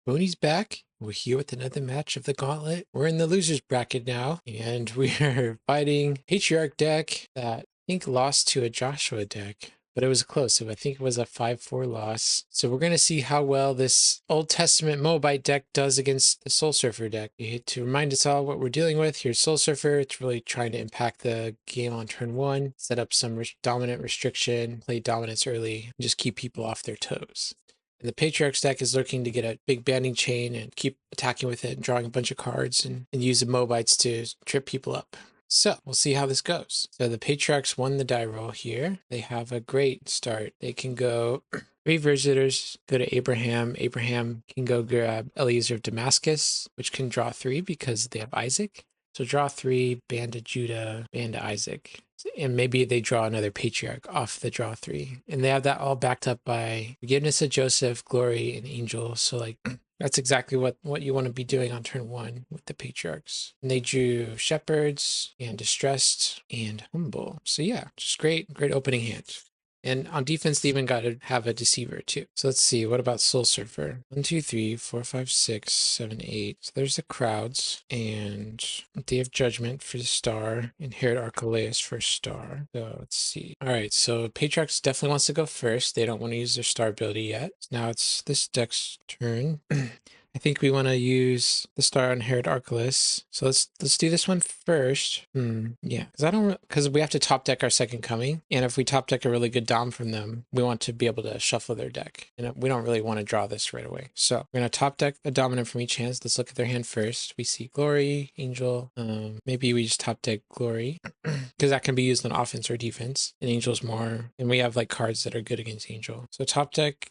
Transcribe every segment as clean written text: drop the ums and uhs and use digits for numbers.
Booney's back. We're here with another match of the Gauntlet. We're in the losers bracket now, and we're fighting Patriarch deck that I think lost to a Joshua deck, but it was close. So I think it was a 5-4 loss. So we're going to see how well this Old Testament Moabite deck does against the Soul Surfer deck. To remind us all what we're dealing with, here's Soul Surfer. It's really trying to impact the game on turn one, set up some dominant restriction, play dominance early, and just keep people off their toes. And the Patriarch's deck is looking to get a big banding chain and keep attacking with it and drawing a bunch of cards and use the Moabites to trip people up. So we'll see how this goes. So the Patriarchs won the die roll here. They have a great start. They can go 3 visitors, go to Abraham. Abraham can go grab Eliezer of Damascus, which can draw 3 because they have Isaac. So draw 3, band to Judah, band to Isaac. And maybe they draw another Patriarch off the draw 3. And they have that all backed up by Forgiveness of Joseph, Glory, and Angel. So like that's exactly what you want to be doing on turn 1 with the Patriarchs. And they drew Shepherds and Distressed and Humble. So yeah, just great opening hand. And on defense, they even got to have a Deceiver too. So let's see, what about Soul Surfer? 1, 2, 3, 4, 5, 6, 7, 8. So there's the crowds, and Day of Judgment for the star, and Herod Archelaus for star. So let's see. All right, so Patriarchs definitely wants to go first. They don't want to use their star ability yet. Now it's this deck's turn. I think we want to use the star on Herod Archelaus. So let's do this one first. Yeah, because we have to top deck our second coming, and if we top deck a really good dom from them, we want to be able to shuffle their deck, and we don't really want to draw this right away. So we're gonna top deck a dominant from each hand. Let's look at their hand first. We see Glory, Angel. Maybe we just top deck Glory because that can be used on offense or defense, and Angel's more. And we have like cards that are good against Angel. So top deck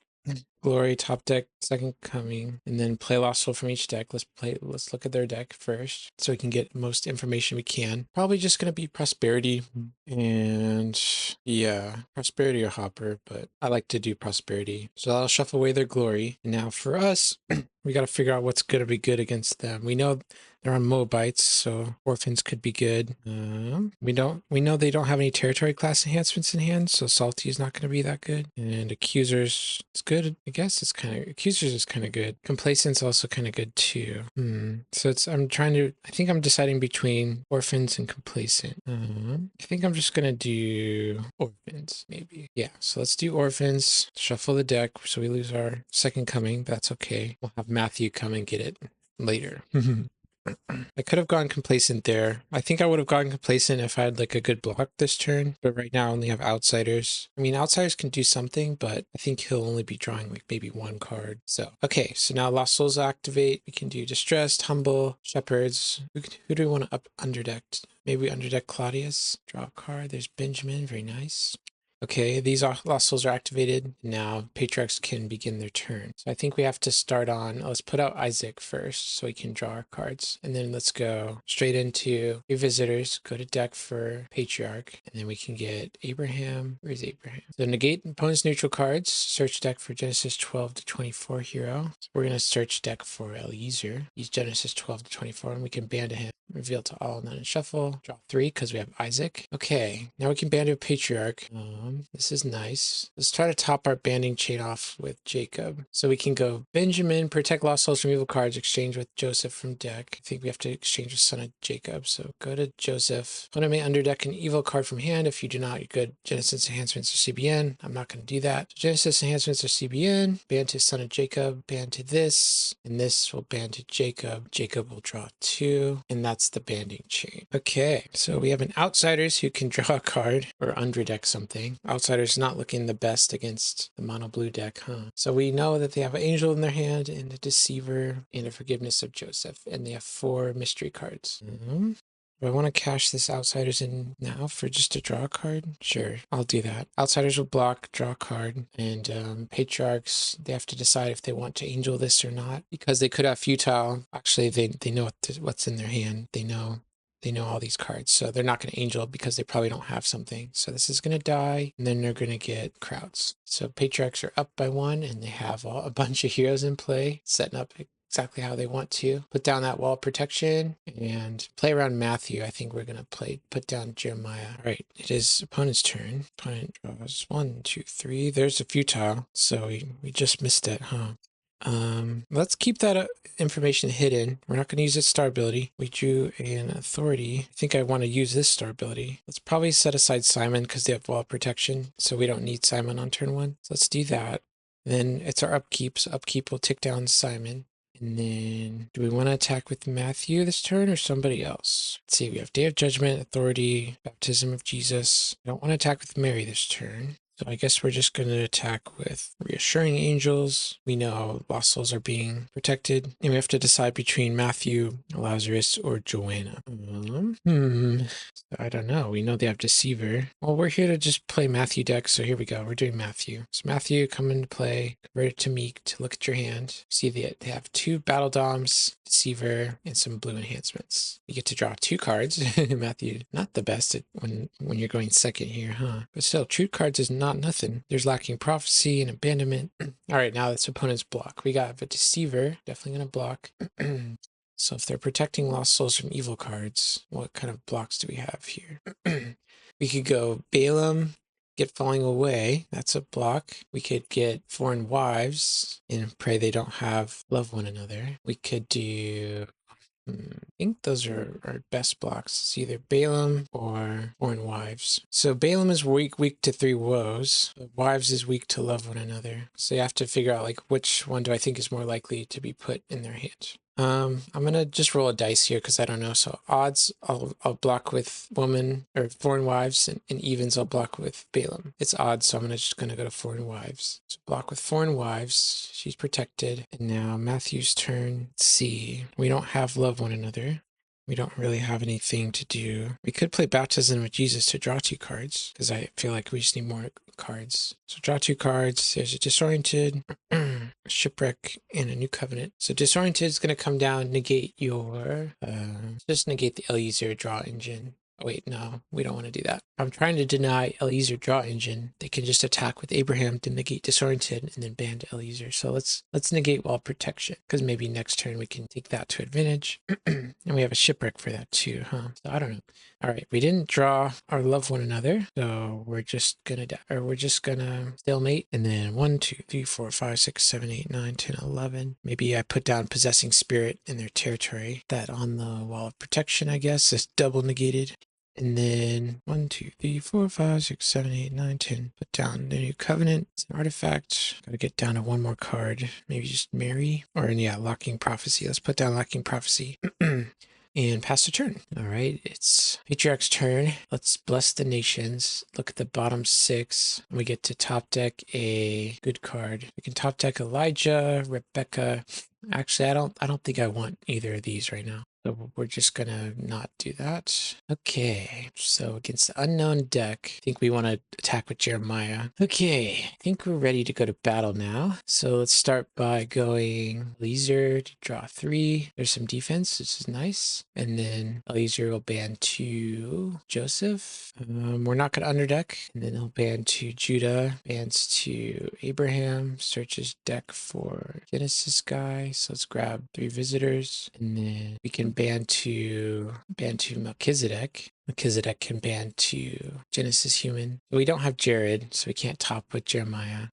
Glory, top deck, second coming, and then play Lost Soul from each deck. Let's look at their deck first so we can get most information we can. Probably just gonna be Prosperity, and yeah, Prosperity or Hopper, but I like to do Prosperity. So I'll shuffle away their Glory. And now for us, we got to figure out what's gonna be good against them. We know they're on Moabites, so Orphans could be good. We know they don't have any territory class enhancements in hand, so Salty is not going to be that good. And Accusers is good. I guess Accusers is kind of good. Complacent's also kind of good too. So I think I'm deciding between Orphans and Complacent. I think I'm just gonna do Orphans, maybe. Yeah, so let's do Orphans. Shuffle the deck so we lose our second coming. That's okay. We'll have Matthew come and get it later. I could have gone Complacent there. I think I would have gone Complacent if I had like a good block this turn, but right now I only have Outsiders. I mean, Outsiders can do something, but I think he'll only be drawing like maybe 1 card. So, okay, so now Lost Souls activate. We can do Distressed, Humble, Shepherds. Who do we want to up underdeck? Maybe underdeck Claudius. Draw a card. There's Benjamin. Very nice. Okay, these Lost Souls are activated. Now Patriarchs can begin their turn. So I think we have to start on, let's put out Isaac first so we can draw our cards. And then let's go straight into your visitors, go to deck for Patriarch, and then we can get Abraham. Where's Abraham? So negate opponent's neutral cards, search deck for Genesis 12 to 24 hero. So we're going to search deck for Eliezer. Use Genesis 12 to 24, and we can ban to him. Reveal to all, none, and shuffle. Draw 3 because we have Isaac. Okay, now we can ban to a Patriarch. This is nice. Let's try to top our banding chain off with Jacob. So we can go Benjamin, protect Lost Souls from evil cards, exchange with Joseph from deck. I think we have to exchange with son of Jacob. So go to Joseph. Opponent may underdeck an evil card from hand. If you do not, you're good. Genesis Enhancements or CBN. I'm not going to do that. Genesis Enhancements or CBN. Ban to son of Jacob. Ban to this. And this will ban to Jacob. Jacob will draw 2. And that's the banding chain. Okay, so we have an Outsiders who can draw a card or underdeck something. Outsiders not looking the best against the mono blue deck, huh? So we know that they have an Angel in their hand and a Deceiver and a Forgiveness of Joseph, and they have 4 mystery cards. Do I want to cash this Outsiders in now for just a draw card? Sure, I'll do that. Outsiders will block, draw a card, and Patriarchs, they have to decide if they want to Angel this or not, because they could have Futile. Actually, they know what's in their hand. They know all these cards, so they're not going to Angel because they probably don't have something. So this is going to die, and then they're going to get Crowds. So Patriarchs are up by 1, and they have a bunch of heroes in play, setting up exactly how they want to. Put down that wall of protection and play around Matthew. I think we're going to put down Jeremiah. All right, it is opponent's turn. Opponent draws 1, 2, 3. There's a Futile, so we just missed it, huh? Let's keep that information hidden. We're not going to use its star ability. We drew an authority. I think I want to use this star ability. Let's probably set aside Simon because they have wall protection, so we don't need Simon on turn 1. So let's do that. Then it's our upkeep, so upkeep will tick down Simon. And then, do we want to attack with Matthew this turn or somebody else? Let's see, we have Day of Judgment, Authority, Baptism of Jesus. I don't want to attack with Mary this turn. So I guess we're just going to attack with Reassuring Angels. We know lost souls are being protected. And we have to decide between Matthew, Lazarus, or Joanna. I don't know. We know they have Deceiver. Well, we're here to just play Matthew deck, so here we go. We're doing Matthew. So Matthew, come into play. Convert it to Meek to look at your hand. See, they have 2 Battle Doms, Deceiver, and some blue enhancements. You get to draw 2 cards. Matthew, not the best at when you're going second here, huh? But still, true cards is not nothing. There's Lacking Prophecy and Abandonment. All right, now this opponent's block. We got a Deceiver, definitely gonna block. So if they're protecting lost souls from evil cards, what kind of blocks do we have here? We could go Balaam, get Falling Away. That's a block. We could get Foreign Wives and pray they don't have love one another. We could do I think those are our best blocks. It's either Balaam or Foreign Wives. So Balaam is weak to 3 woes. But Wives is weak to love one another. So you have to figure out like which one do I think is more likely to be put in their hand. I'm gonna just roll a dice here because I don't know. So odds I'll block with Woman or Foreign Wives, and evens I'll block with Balaam. It's odds, so I'm just gonna go to Foreign Wives. So block with Foreign Wives. She's protected. And now Matthew's turn. Let's see. We don't have love one another. We don't really have anything to do. We could play Baptism of Jesus to draw 2 cards, because I feel like we just need more cards. So draw 2 cards. There's a Disoriented, Shipwreck, and a New Covenant. So Disoriented is going to come down, negate your... just negate the Eliezer draw engine. Oh, wait, no, we don't want to do that. I'm trying to deny Eliezer draw engine. They can just attack with Abraham to negate Disoriented and then ban Eliezer. So let's negate wall protection, because maybe next turn we can take that to advantage. And we have a Shipwreck for that too, huh? So I don't know. All right, we didn't draw our love one another, so we're just gonna stalemate. And then 1, 2, 3, 4, 5, 6, 7, 8, 9, 10, 11. Maybe I put down Possessing Spirit in their territory. That on the wall of protection, I guess, is double negated. And then 1, 2, 3, 4, 5, 6, 7, 8, 9, 10. Put down the New Covenant. It's an artifact. Gotta get down to 1 more card. Maybe just Mary. Or, yeah, Locking Prophecy. Let's put down Locking Prophecy. And pass the turn. All right, it's Patriarch's turn. Let's bless the nations. Look at the bottom 6. We get to top deck a good card. We can top deck Elijah, Rebecca. Actually, I don't think I want either of these right now. So we're just gonna not do that. Okay, so against the unknown deck, I think we want to attack with Jeremiah. Okay, I think we're ready to go to battle now. So let's start by going Eliezer to draw 3. There's some defense, which is nice. And then Eliezer will ban to Joseph. We're not gonna underdeck. And then he'll ban to Judah, bans to Abraham, searches deck for Genesis guy. So let's grab 3 visitors, and then we can ban to Melchizedek. Melchizedek can ban to Genesis human. We don't have Jared, so we can't top with Jeremiah.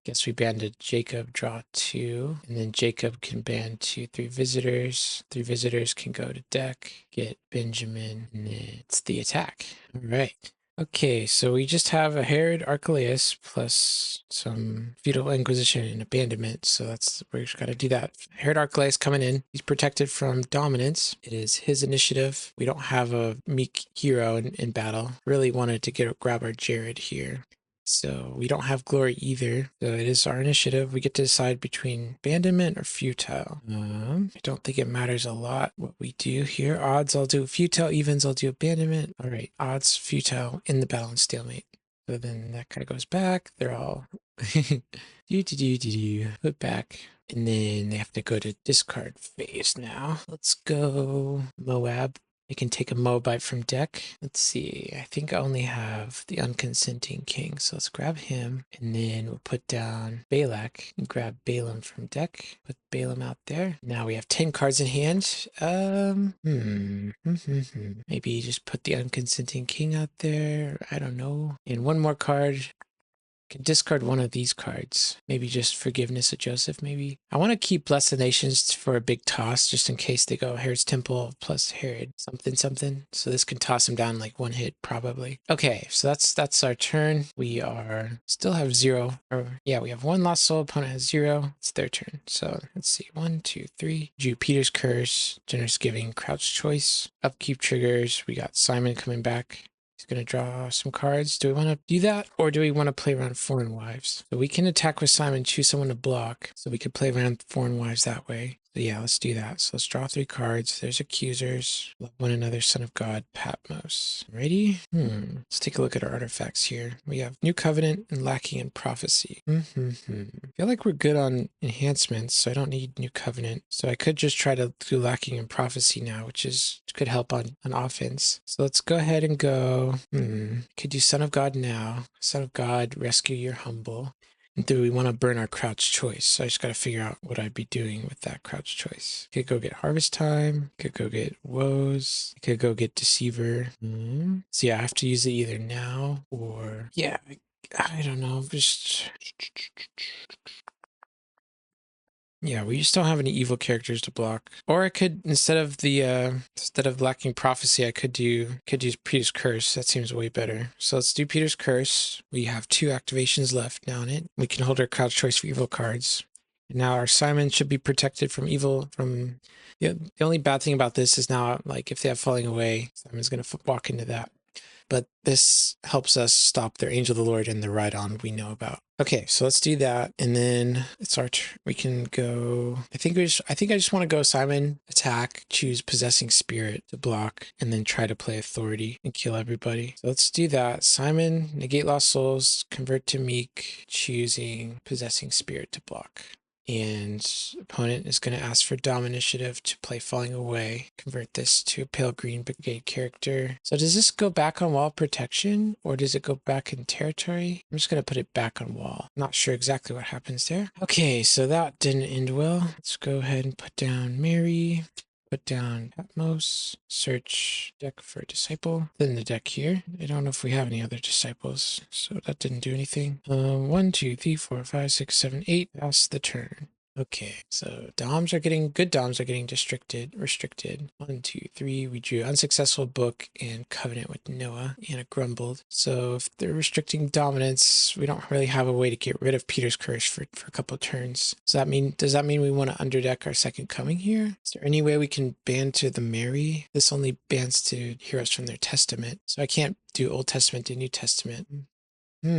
Guess we ban to Jacob, draw 2, and then Jacob can ban to 3 visitors. 3 visitors can go to deck, get Benjamin, and then it's the attack. All right. Okay, so we just have a Herod Archelaus plus some Feudal Inquisition and Abandonment, so we're just gotta do that. Herod Archelaus coming in. He's protected from dominance. It is his initiative. We don't have a meek hero in battle. Really wanted to grab our Jared here. So we don't have glory either. So it is our initiative. We get to decide between abandonment or futile. I don't think it matters a lot what we do here. Odds, I'll do futile. Evens, I'll do abandonment. All right, odds, futile, in the battle and stalemate. So then that kind of goes back. They're all put back. And then they have to go to discard phase now. Let's go Moab. I can take a Moabite from deck. Let's see. I think I only have the Unconsenting King. So let's grab him. And then we'll put down Balak and grab Balaam from deck. Put Balaam out there. Now we have 10 cards in hand. Maybe just put the Unconsenting King out there. I don't know. And 1 more card. could discard one of these cards. Maybe just Forgiveness of Joseph, maybe. I want to keep Bless the Nations for a big toss, just in case they go Herod's Temple plus Herod something something. So this can toss him down like one hit, probably. Okay, so that's our turn. We are still have 0. Or yeah, we have 1 lost soul. Opponent has 0. It's their turn. So let's see. 1, 2, 3. Jupiter's Curse, Generous Giving, Crouch Choice, Upkeep triggers. We got Simon coming back. He's going to draw some cards. Do we want to do that, or do we want to play around Foreign Wives? So we can attack with Simon, choose someone to block. So we could play around Foreign Wives that way. So yeah, let's do that. So let's draw 3 cards. There's Accusers, Love One Another, Son of God, Patmos. Ready? Let's take a look at our artifacts here. We have New Covenant and Lacking in Prophecy. I feel like we're good on enhancements, so I don't need New Covenant. So I could just try to do Lacking in Prophecy now, which could help on offense. So let's go ahead and go. Could do Son of God now. Son of God, Rescue Your Humble. And do we want to burn our Crouch Choice? So I just got to figure out what I'd be doing with that Crouch Choice. Could go get Harvest Time. Could go get Woes. Could go get Deceiver. So yeah, I have to use it either now or... Yeah, I don't know. Just... Yeah, we just don't have any evil characters to block. Or I could, instead of Lacking Prophecy, I could use Peter's Curse. That seems way better. So let's do Peter's Curse. We have 2 activations left now in it. We can hold our Crouch Choice for evil cards. And now our Simon should be protected from evil. The only bad thing about this is now, like, if they have Falling Away, Simon's going to walk into that. But this helps us stop their Angel of the Lord and the Ride-On we know about. Okay, so let's do that, and then it's our turn. We can go. I think I just want to go Simon, attack, choose Possessing Spirit to block, and then try to play Authority and kill everybody. So let's do that. Simon, negate Lost Souls, convert to Meek, choosing Possessing Spirit to block. And opponent is going to ask for Dom Initiative to play Falling Away. Convert this to a Pale Green Brigade character. So does this go back on wall protection, or does it go back in territory? I'm just going to put it back on wall. Not sure exactly what happens there. Okay, so that didn't end well. Let's go ahead and put down Mary. Put down Patmos, search deck for Disciple. Then the deck here. I don't know if we have any other Disciples, so that didn't do anything. 1, 2, 3, 4, 5, 6, 7, 8. That's the turn. Okay, so good doms are getting restricted. 1, 2, 3. We drew Unsuccessful Book and Covenant with Noah and a Grumbled. So if they're restricting dominance, we don't really have a way to get rid of Peter's Curse for a couple turns. Does that mean we want to underdeck our Second Coming here? Is there any way we can ban to the Mary? This only bans to heroes from their Testament, so I can't do Old Testament to New Testament. Yeah,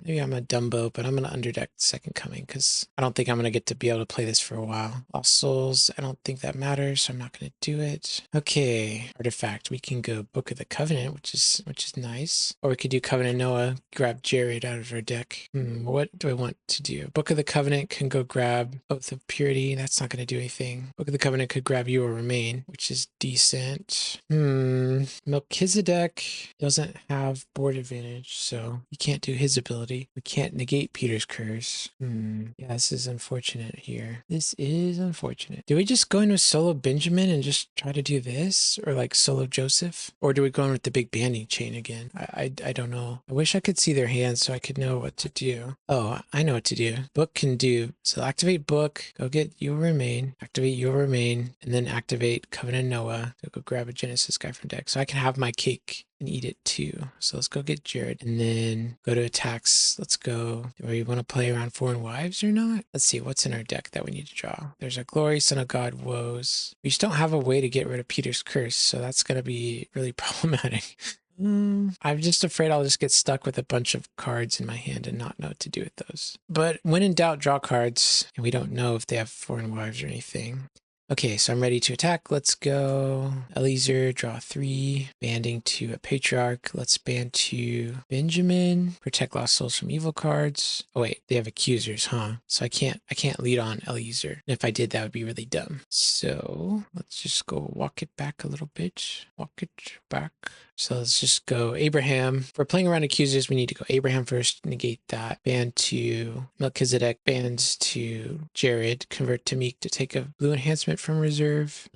maybe I'm a Dumbo, but I'm going to underdeck Second Coming because I don't think I'm going to get to be able to play this for a while. Lost Souls, I don't think that matters, so I'm not going to do it. Okay, artifact, we can go Book of the Covenant, which is nice. Or we could do Covenant Noah, grab Jared out of our deck. What do I want to do? Book of the Covenant can go grab Oath of Purity. That's not going to do anything. Book of the Covenant could grab You Will Remain, which is decent. Melchizedek doesn't have board advantage, so you can't do his ability. We can't negate Peter's Curse. Yeah, this is unfortunate here. This is unfortunate. Do we just go in with solo Benjamin and just try to do this, or like solo Joseph, or do we go in with the big banding chain again? I don't know. I wish I could see their hands so I could know what to do. Oh, I know what to do. Book can do, so activate Book, go get You Will Remain, activate You Will Remain, and then activate Covenant Noah. So go grab a Genesis guy from deck so I can have my cake and eat it too. So let's go get Jared and then go to attacks. Let's go. Do we want to play around Foreign Wives or not? Let's see what's in our deck that we need to draw. There's a Glory, Son of God, Woes. We just don't have a way to get rid of Peter's Curse, so that's going to be really problematic. I'm just afraid I'll just get stuck with a bunch of cards in my hand and not know what to do with those. But when in doubt, draw cards, and we don't know if they have Foreign Wives or anything. Okay, so I'm ready to attack. Let's go. Eliezer, draw 3. Banding to a Patriarch. Let's band to Benjamin. Protect Lost Souls from evil cards. Oh wait, they have Accusers, huh? So I can't lead on Eliezer. And if I did, that would be really dumb. So let's just go walk it back a little bit. Walk it back. So let's just go Abraham. If we're playing around Accusers, we need to go Abraham first, negate that. Band to Melchizedek, band to Jared, convert to Meek to take a blue enhancement Enhancement from reserve.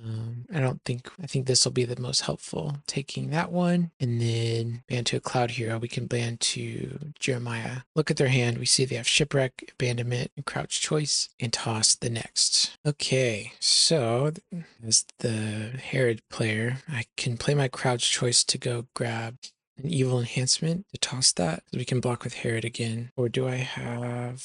I think this will be the most helpful. Taking that one, and then ban to a Cloud Hero. We can ban to Jeremiah. Look at their hand. We see they have Shipwreck, Abandonment, and Crouch Choice, and toss the next. Okay, so as the Herod player, I can play my Crouch Choice to go grab an Evil Enhancement to toss that. So we can block with Herod again. Or do I have...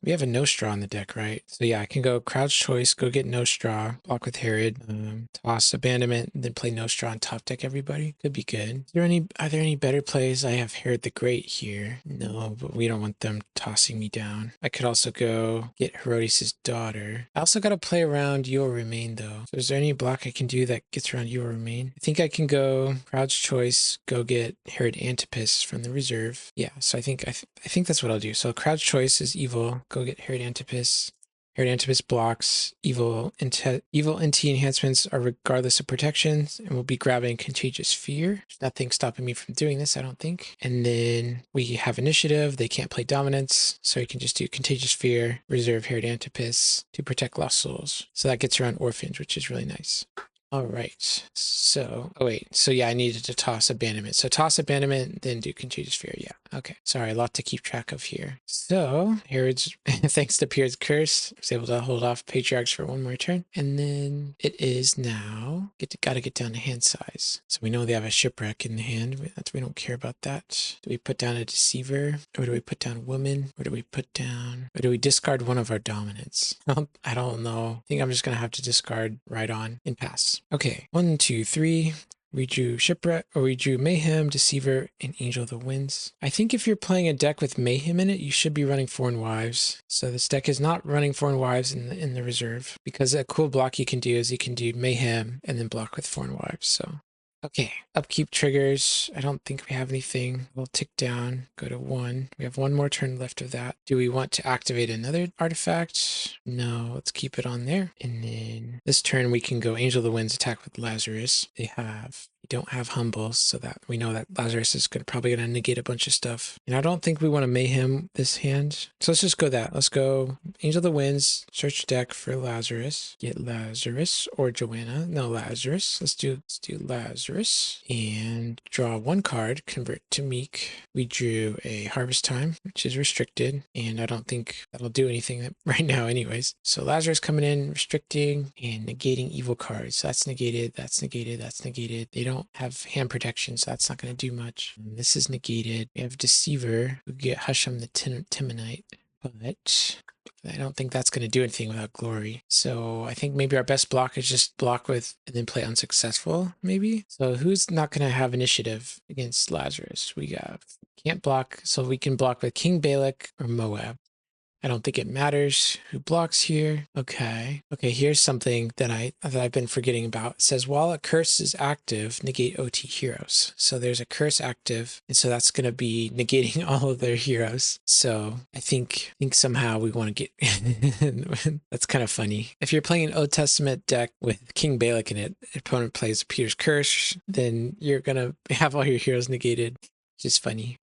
We have a no straw on the deck, right? So yeah, I can go Crouch Choice, go get no straw, block with Herod, toss Abandonment, and then play no straw and top deck everybody. Could be good. Are there any better plays? I have Herod the Great here. No, but we don't want them tossing me down. I could also go get Herodes' daughter. I also got to play around You Will Remain though. So is there any block I can do that gets around You Will Remain? I think I can go Crouch Choice, go get Herod Antipas from the reserve. Yeah, so I think that's what I'll do. So Crouch Choice is evil. Go get Herod Antipas. Herod Antipas blocks evil NT enhancements are regardless of protections, and we'll be grabbing Contagious Fear. There's nothing stopping me from doing this, I don't think. And then we have initiative. They can't play dominance, so you can just do Contagious Fear, reserve Herod Antipas to protect lost souls. So that gets around orphans, which is really nice. All right, so, oh wait, so yeah, I needed to toss Abandonment. So toss Abandonment, then do Contagious Fear, yeah, okay. Sorry, a lot to keep track of here. So, Herod's, thanks to Herod's Curse, was able to hold off Patriarchs for one more turn. And then it is now, gotta get down to hand size. So we know they have a Shipwreck in the hand, we don't care about that. Do we put down a Deceiver? Or do we put down Woman? Or do we discard one of our dominants? I don't know. I think I'm just gonna have to discard Right On and pass. Okay, 1, 2, 3. We drew Shipwreck, or we drew Mayhem, Deceiver, and Angel of the Winds. I think if you're playing a deck with Mayhem in it, you should be running Foreign Wives. So this deck is not running Foreign Wives in the reserve, because a cool block you can do is you can do Mayhem and then block with Foreign Wives. So okay, upkeep triggers. I don't think we have anything. We'll tick down, go to 1. We have one more turn left of that. Do we want to activate another artifact? No, let's keep it on there. And then this turn we can go Angel of the Winds, attack with Lazarus. We don't have Humbles, so that we know that Lazarus is probably going to negate a bunch of stuff. And I don't think we want to Mayhem this hand. So let's just go that. Let's go Angel of the Winds, search deck for Lazarus. Get Lazarus or Joanna. No, Lazarus. Let's do Lazarus. And draw one card, convert to Meek. We drew a Harvest Time, which is restricted. And I don't think that'll do anything right now anyways. So Lazarus coming in, restricting, and negating evil cards. So that's negated, that's negated, that's negated. They don't have hand protection, so that's not going to do much. And this is negated. We have Deceiver. We get Husham the Timonite, but I don't think that's going to do anything without Glory. So I think maybe our best block is just block with and then play Unsuccessful, maybe. So who's not going to have initiative against Lazarus? We have can't block, so we can block with King Balak or Moab. I don't think it matters who blocks here. Okay, here's something that I've been forgetting about. It says while a curse is active, negate OT heroes. So there's a curse active, and so that's going to be negating all of their heroes. So I think somehow we want to get that's kind of funny. If you're playing an Old Testament deck with King Balak in it, the opponent plays Peter's Curse, then you're going to have all your heroes negated, which is funny.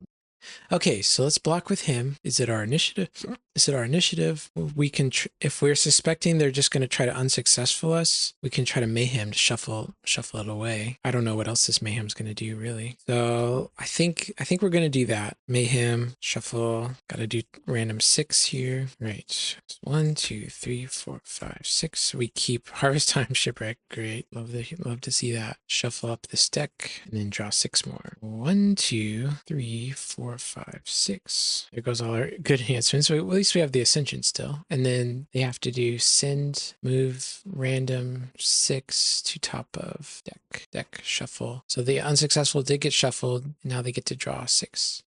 Okay, so let's block with him. Is it our initiative? We can, if we're suspecting they're just going to try to unsuccessful us, we can try to Mayhem to shuffle it away. I don't know what else this Mayhem's going to do, really. So I think we're going to do that. Mayhem, shuffle, got to do random 6 here. Right. 1, 2, 3, 4, 5, 6. We keep Harvest Time Shipwreck. Great. Love to see that. Shuffle up this deck and then draw 6 more. 1, 2, 3, 4, 5, 6. There goes all our good enhancements. So at least we have the Ascension still. And then they have to do send, move, random 6 to top of deck, shuffle. So the unsuccessful did get shuffled. Now they get to draw 6.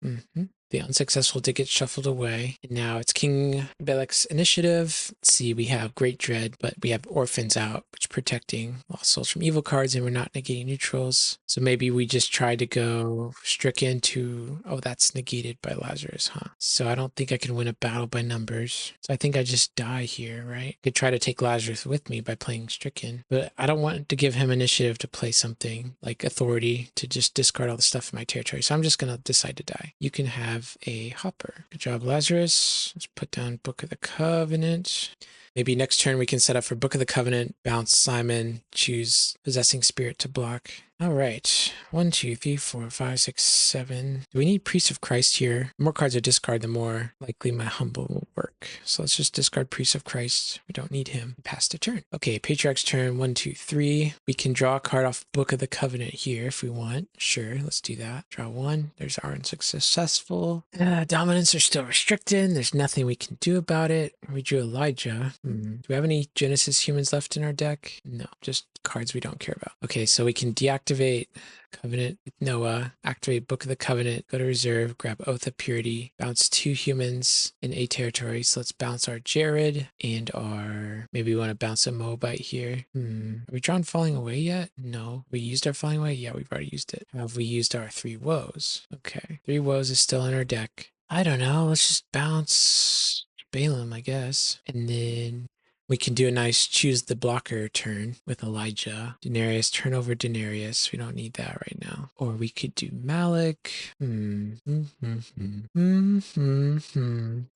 The unsuccessful did get shuffled away. And now it's King Balak's initiative. Let's see, we have Great Dread, but we have Orphans out, which protecting lost souls from evil cards, and we're not negating neutrals. So maybe we just try to go stricken to, oh, that's negated by Lazarus, huh? So I don't think I can win a battle by numbers. So I think I just die here, right? I could try to take Lazarus with me by playing stricken, but I don't want to give him initiative to play something like authority to just discard all the stuff in my territory. So I'm just going to decide to die. You can have a hopper. Good job, Lazarus. Let's put down Book of the Covenant. Maybe next turn we can set up for Book of the Covenant, bounce Simon, choose Possessing Spirit to block. All right, 1, 2, 3, 4, 5, 6, 7. Do we need Priest of Christ here? The more cards I discard, the more likely my Humble will work. So let's just discard Priest of Christ. We don't need him. Pass the turn. Okay, Patriarch's turn. 1, 2, 3. We can draw a card off Book of the Covenant here if we want. Sure, let's do that. Draw 1. There's our unsuccessful. Dominance are still restricted. There's nothing we can do about it. We drew Elijah. Do we have any Genesis humans left in our deck? No, just cards we don't care about. Okay, so we can deactivate Covenant with Noah, activate Book of the Covenant, go to reserve, grab Oath of Purity, bounce 2 humans in A territory. So let's bounce our Jared and our, maybe we want to bounce a Moabite here. Are we drawn Falling Away yet? No. We used our Falling Away? Yeah, we've already used it. Have we used our 3 Woes? Okay. 3 Woes is still in our deck. I don't know. Let's just bounce Balaam, I guess. And then we can do a nice choose the blocker turn with Elijah. Denarius, turn over Denarius. We don't need that right now. Or we could do Malik. Do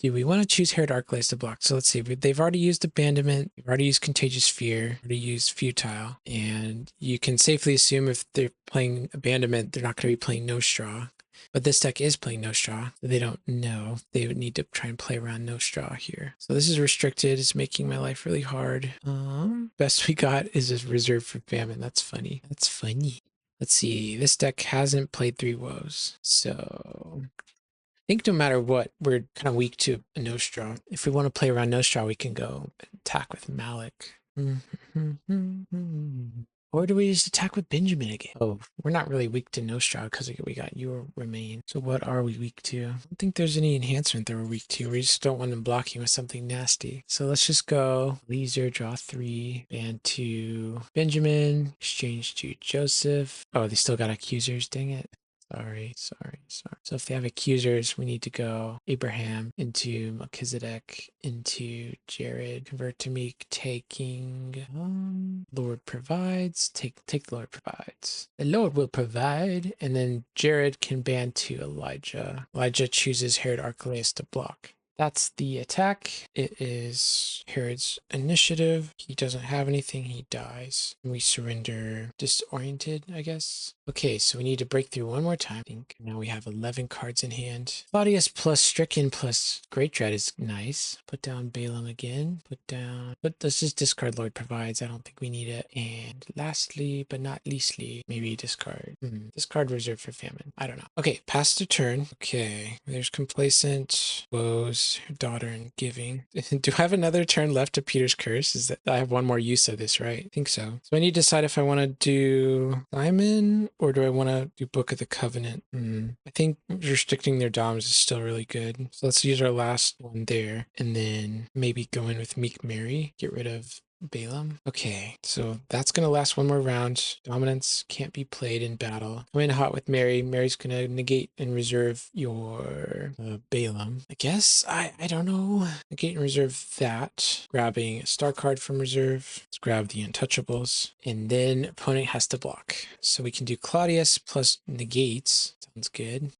we want to choose Herod Archelaus to block? So let's see. They've already used Abandonment. They've already used Contagious Fear. Already used Futile. And you can safely assume if they're playing Abandonment, they're not going to be playing No Straw. But this deck is playing No Straw. They don't know. They would need to try and play around No Straw here. So this is restricted. It's making my life really hard. Best we got is a Reserve for Famine. That's funny. That's funny. Let's see. This deck hasn't played 3 Woes. So I think no matter what, we're kind of weak to a No Straw. If we want to play around No Straw, we can go attack with Malik. Or do we just attack with Benjamin again? Oh, we're not really weak to No Straw because we got Your Remain. So what are we weak to? I don't think there's any enhancement that we're weak to. We just don't want them blocking with something nasty. So let's just go Leaser, draw 3, ban 2, Benjamin, exchange to Joseph. Oh, they still got accusers, dang it. Sorry. So if they have accusers, we need to go Abraham into Melchizedek, into Jared, convert to Meek, taking Lord provides, take the Lord provides. The Lord will provide, and then Jared can ban to Elijah. Elijah chooses Herod Archelaus to block. That's the attack. It is Herod's initiative. He doesn't have anything. He dies. We surrender disoriented, I guess. Okay, so we need to break through one more time. I think now we have 11 cards in hand. Claudius plus Stricken plus Great Dread is nice. Put down Balaam again. Let's just discard Lord Provides. I don't think we need it. And lastly, but not leastly, maybe discard. Discard Reserve for Famine. I don't know. Okay, pass the turn. Okay, there's Complacent, Woes, Daughter, and Giving. Do I have another turn left to Peter's Curse? Is that I have one more use of this, right? I think so. So I need to decide if I want to do Simon or do I want to do Book of the Covenant? I think restricting their DOMs is still really good. So let's use our last one there and then maybe go in with Meek Mary, get rid of Balaam. Okay, so that's going to last one more round. Dominance can't be played in battle. Come in hot with Mary. Mary's going to negate and reserve your Balaam. I guess, I don't know. Negate and reserve that. Grabbing a star card from reserve. Let's grab the Untouchables. And then opponent has to block. So we can do Claudius plus negates. Sounds good.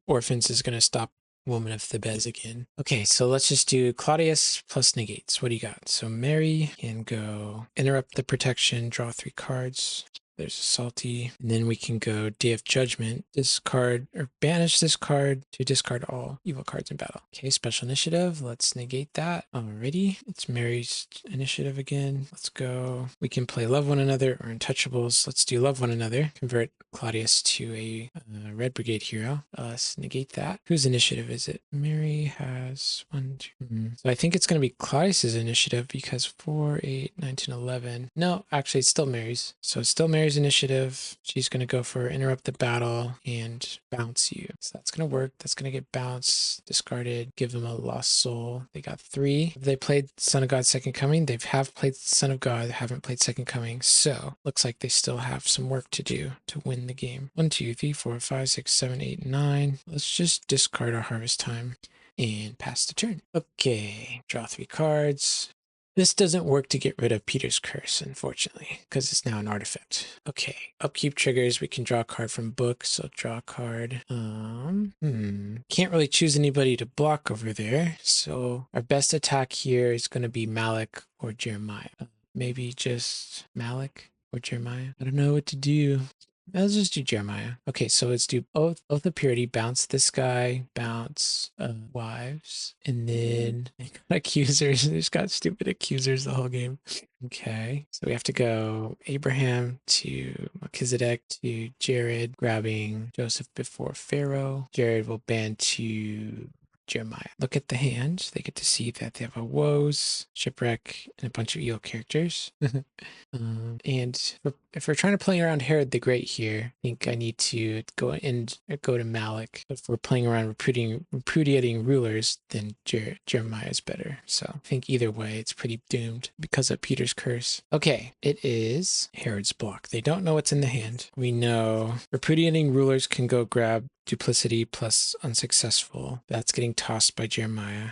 Orphans is going to stop Woman of Thebes again. Okay, so let's just do Claudius plus negates. What do you got? So Mary can go interrupt the protection, draw 3 cards. There's a Salty. And then we can go Day of Judgment, discard or banish this card to discard all evil cards in battle. Okay, special initiative. Let's negate that. Alrighty. It's Mary's initiative again. Let's go. We can play Love One Another or Untouchables. Let's do Love One Another. Convert Claudius to a Red Brigade hero. Let's negate that. Whose initiative is it? Mary has 1, 2. So I think it's going to be Claudius's initiative because 4, 8, 9, 10, 11. No, actually it's still Mary's. So it's still Mary's initiative. She's going to go for interrupt the battle and bounce you. So that's going to work. That's going to get bounced, discarded, give them a lost soul. They got 3. Have they played Son of God Second Coming? They have played Son of God, haven't played Second Coming. So looks like they still have some work to do to win the game. 1, 2, 3, 4, 5, 6, 7, 8, 9. Let's just discard our Harvest Time and pass the turn. Okay, draw 3 cards. This doesn't work to get rid of Peter's Curse, unfortunately, because it's now an artifact. Okay, upkeep triggers. We can draw a card from book, so draw a card. Can't really choose anybody to block over there, so our best attack here is going to be Malik or Jeremiah. Maybe just Malik or Jeremiah. I don't know what to do. Let's just do Jeremiah. Okay, so let's do Oath of Purity, bounce this guy, bounce wives, and then accusers. There's got stupid accusers the whole game. Okay, so we have to go Abraham to Melchizedek to Jared, grabbing Joseph before Pharaoh. Jared will ban to Jeremiah. Look at the hand. They get to see that they have a woes, shipwreck, and a bunch of eel characters. And if we're trying to play around Herod the Great here, I think I need to go to Malik. If we're playing around repudiating rulers, then Jeremiah is better. So I think either way, it's pretty doomed because of Peter's curse. Okay, it is Herod's block. They don't know what's in the hand. We know repudiating rulers can go grab duplicity plus unsuccessful. That's getting tossed by Jeremiah.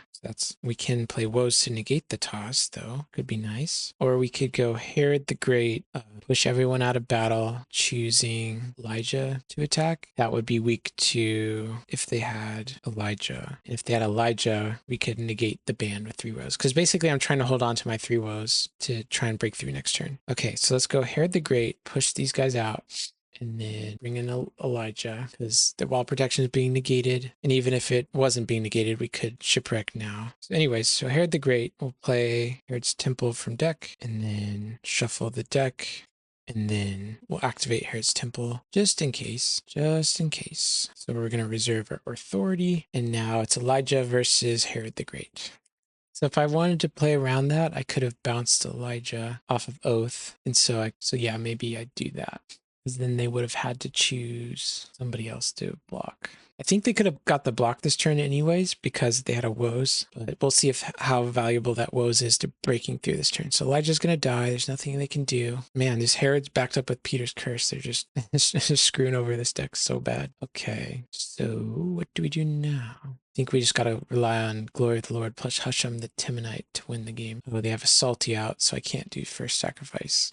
We can play woes to negate the toss, though. Could be nice. Or we could go Herod the Great, push everyone out of battle, choosing Elijah to attack. That would be weak to if they had Elijah. And if they had Elijah, we could negate the ban with 3 woes. Because basically I'm trying to hold on to my 3 woes to try and break through next turn. Okay, so let's go Herod the Great, push these guys out. And then bring in Elijah, because the wall protection is being negated. And even if it wasn't being negated, we could shipwreck now. So anyways, so Herod the Great will play Herod's Temple from deck, and then shuffle the deck. And then we'll activate Herod's Temple just in case. So we're going to reserve our authority. And now it's Elijah versus Herod the Great. So if I wanted to play around that, I could have bounced Elijah off of Oath. And so yeah, maybe I'd do that. Because then they would have had to choose somebody else to block. I think they could have got the block this turn anyways because they had a woes, but we'll see how valuable that woes is to breaking through this turn. So Elijah's going to die. There's nothing they can do. Man, this Herod's backed up with Peter's curse. They're just screwing over this deck so bad. Okay, so what do we do now? I think we just got to rely on Glory of the Lord plus Husham the Timonite to win the game. Oh, they have a Salty out, so I can't do first sacrifice.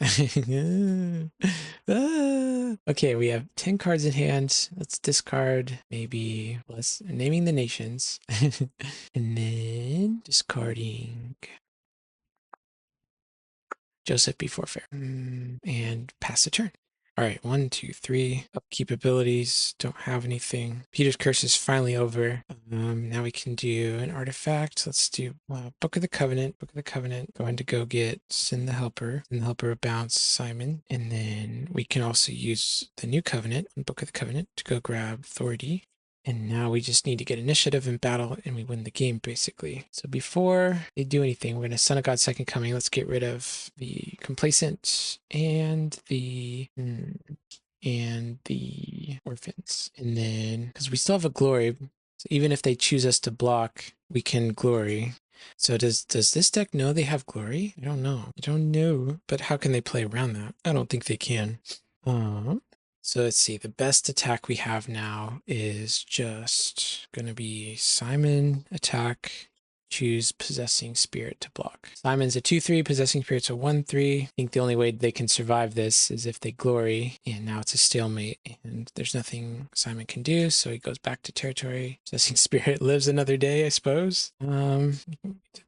Okay, we have 10 cards in hand. Let's discard maybe naming the nations. And then discarding Joseph before Pharaoh. And pass the turn. All right, 1, 2, 3. Upkeep abilities, don't have anything. Peter's curse is finally over. Now we can do an artifact. Let's do Book of the Covenant. Going to go get Send the Helper. Send the Helper bounce Simon. And then we can also use the new Covenant, Book of the Covenant, to go grab Authority. And now we just need to get initiative in battle and we win the game, basically. So before they do anything, we're going to Son of God Second Coming. Let's get rid of the Complacent and the Orphans. And then, because we still have a Glory, so even if they choose us to block, we can Glory. So does this deck know they have Glory? I don't know. But how can they play around that? I don't think they can. So let's see, the best attack we have now is just going to be Simon attack, choose Possessing Spirit to block. Simon's a 2/3, Possessing Spirit's a 1/3. I think the only way they can survive this is if they Glory, and now it's a stalemate, and there's nothing Simon can do, so he goes back to territory. Possessing Spirit lives another day, I suppose.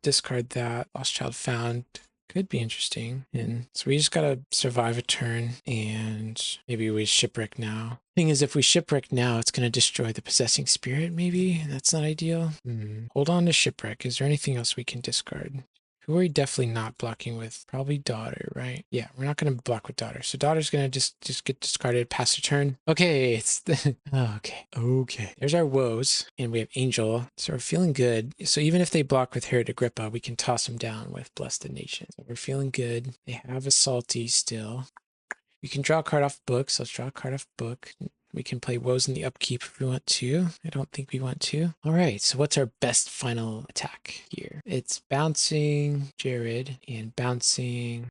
Discard that. Lost Child found. Could be interesting. And so we just gotta survive a turn and maybe we shipwreck now. Thing is, if we shipwreck now, it's gonna destroy the Possessing Spirit, maybe? That's not ideal. Hold on to shipwreck. Is there anything else we can discard? Who are we definitely not blocking with? Probably Daughter, right? Yeah, we're not going to block with Daughter. So Daughter's going to just get discarded, pass a turn. Okay, it's the... Okay. There's our woes, and we have Angel. So we're feeling good. So even if they block with Herod Agrippa, we can toss them down with Bless the Nation. So we're feeling good. They have a Salty still. We can draw a card off book, so let's draw a card off book. We can play woes in the upkeep if we want to. I don't think we want to. All right, so what's our best final attack here? It's bouncing Jared and bouncing...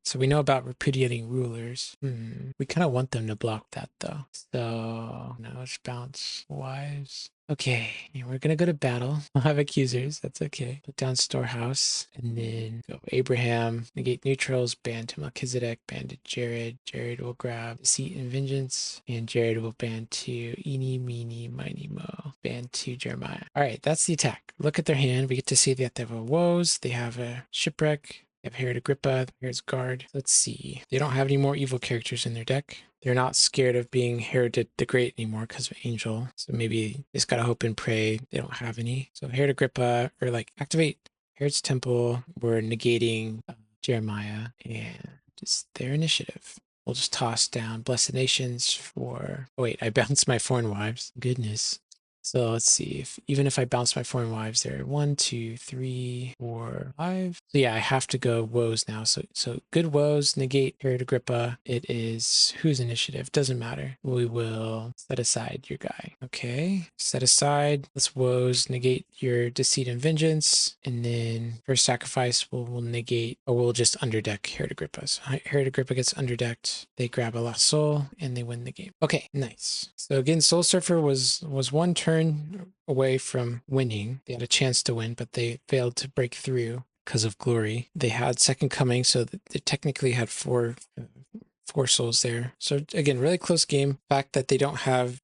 So we know about repudiating rulers. We kind of want them to block that, though. So now let's bounce wives. Okay, and we're gonna go to battle. I'll have accusers. That's okay. Put down storehouse, and then go Abraham. Negate neutrals. Ban to Melchizedek. Ban to Jared. Jared will grab deceit and vengeance, and Jared will ban to Eeny, Meeny, Miny, Mo. Ban to Jeremiah. All right, that's the attack. Look at their hand. We get to see that they have a woes. They have a shipwreck. They have Herod Agrippa. Here's guard. Let's see. They don't have any more evil characters in their deck. They're not scared of being Herod the Great anymore because of Angel. So maybe they just gotta hope and pray they don't have any. So Herod Agrippa, or like activate Herod's Temple. We're negating Jeremiah and just their initiative. We'll just toss down Blessed Nations for... Oh wait, I bounced my Foreign Wives. Goodness. So let's see, if even if I bounce my Foreign Wives, there are 1, 2, 3, 4, 5. So yeah, I have to go woes now. So good woes, negate Herod Agrippa. It is whose initiative? Doesn't matter. We will set aside your guy. Okay, set aside. Let's woes, negate your deceit and vengeance, and then first sacrifice we'll negate, or we'll just underdeck Herod Agrippa. So Herod Agrippa gets underdecked. They grab a lost soul and they win the game. Okay, nice. So again, Soul Surfer was one turn away from winning. They had a chance to win, but they failed to break through because of glory. They had second coming, so they technically had four souls there. So again, really close game. Fact that they don't have...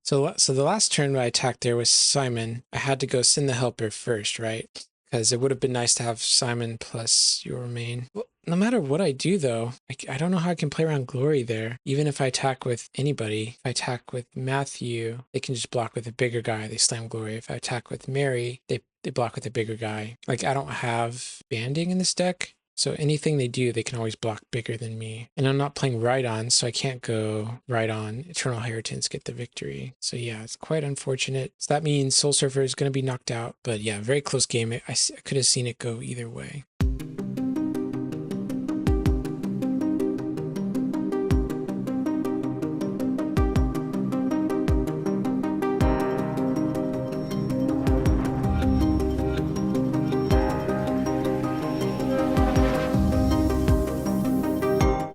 So the last turn I attacked there was Simon. I had to go send the helper first, right? Because it would have been nice to have Simon plus your main. Well, no matter what I do, though, I don't know how I can play around glory there. Even if I attack with anybody, if I attack with Matthew, they can just block with a bigger guy. They slam glory. If I attack with Mary, they block with a bigger guy. Like, I don't have banding in this deck. So anything they do, they can always block bigger than me. And I'm not playing right on, so I can't go right on Eternal Inheritance, get the victory. So yeah, it's quite unfortunate. So that means Soul Surfer is going to be knocked out. But yeah, very close game. I could have seen it go either way.